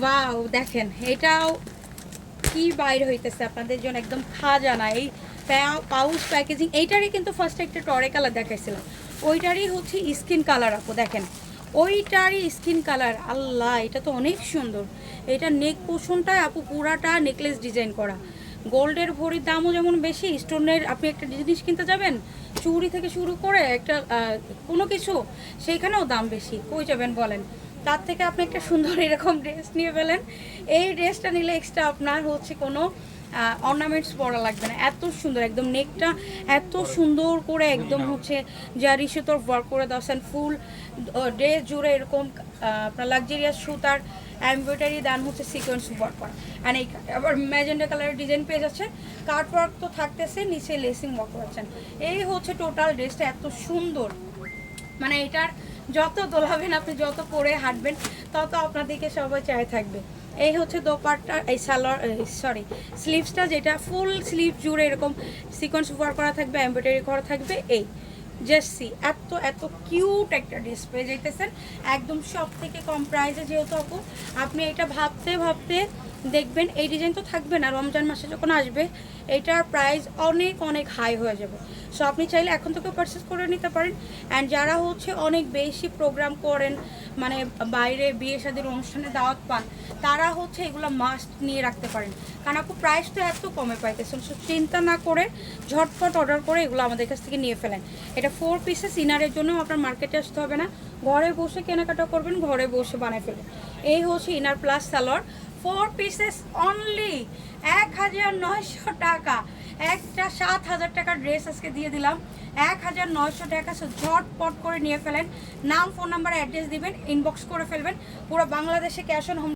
Wow দেখেন এটাও কি বাইর হইতেছে আপনাদের জন্য, একদম খাজানা। এই পাউচ প্যাকেজিং এইটারই কিন্তু ফার্স্ট একটা টরে কালার দেখাইছিলাম, ওইটারই হচ্ছে স্কিন কালার আপু দেখেন, ওইটারই স্কিন কালার। আল্লাহ এটা তো অনেক সুন্দর। এটা নেক পোর্শনটায় আপু পুরাটা নেকলেস ডিজাইন করা। গোল্ডের ভরির দামও যেমন বেশি, স্টোনের আপনি একটা জিনিস কিনতে যাবেন চুড়ি থেকে শুরু করে একটা কোনো কিছু, সেইখানেও দাম বেশি, কই যাবেন বলেন। তার থেকে আপনি একটা সুন্দর এরকম ড্রেস নিয়ে ফেলেন। এই ড্রেসটা নিলে এক্সট্রা আপনার হচ্ছে কোনো অর্নামেন্টস পরা লাগবে না, এত সুন্দর একদম নেকটা এত সুন্দর করে একদম হচ্ছে জারি সুতোর ওয়ার্ক করে দেওয়া, ফুল ড্রেস জুড়ে এরকম আপনার লাক্সারিয়াস সুতার এমব্রয়ডারি দেন হচ্ছে সিকোয়েন্স ওয়ার্ক করা। অ্যান্ড এই আবার ম্যাজেন্ডা কালারের ডিজাইন পেয়ে যাচ্ছে, কাট ওয়ার্ক তো থাকতেছে, নিচে লেসিং ওয়ার্ক করছেন। এই হচ্ছে টোটাল ড্রেসটা এত সুন্দর, মানে এটার যত দোলাবেন আপনি, যত পরে হাঁটবেন তত আপনাদেরকে সবাই চাই থাকবে। এই হচ্ছে দোপাট্টা, এই সালোয়ার সরি স্লিভসটা, যেটা ফুল স্লিভ জুড়ে এরকম সিকোয়েন্স ওয়ার্ক করা থাকবে, এমব্রয়ডারি করা থাকবে। এই জার্সি এত এত কিউট একটা ড্রেস পেয়ে যাইতেছেন একদম সব থেকে কম প্রাইসে। যেহেতু আপু আপনি এটা ভাবতে ভাবতে দেখবেন এই ডিজাইন তো থাকবে না, রমজান মাসে যখন আসবে এটার প্রাইস অনেক অনেক হাই হয়ে যাবে। সো আপনি চাইলে এখন থেকে পারচেস করে নিতে পারেন। অ্যান্ড যারা হচ্ছে অনেক বেশি প্রোগ্রাম করেন, মানে বাইরে বিয়ে শাদীর অনুষ্ঠানে দাওয়াত পান, তারা হচ্ছে এগুলো মাস্ট নিয়ে রাখতে পারেন, কারণ আপু প্রাইস তো এত কমে পাইতেছেন। সো চিন্তা না করে ঝটপট অর্ডার করে এগুলো আমাদের কাছ থেকে নিয়ে ফেলেন। এটা 4 পিসেস ইনারের জন্য আপনার মার্কেটে আসতে হবে না, ঘরে বসে কেনাকাটা করবেন, ঘরে বসে বানিয়ে ফেলবেন। এই হচ্ছে inner plus salwar, 4 pieces only 1900 টাকা। একটা 7000 টাকার ড্রেস আজকে দিয়ে দিলাম 1900 টাকা। সো ঝটপট করে নিয়ে ফেলেন, নাম ফোন নাম্বার অ্যাড্রেস দিবেন, ইনবক্স করে ফেলবেন। পুরো বাংলাদেশে ক্যাশ অন হোম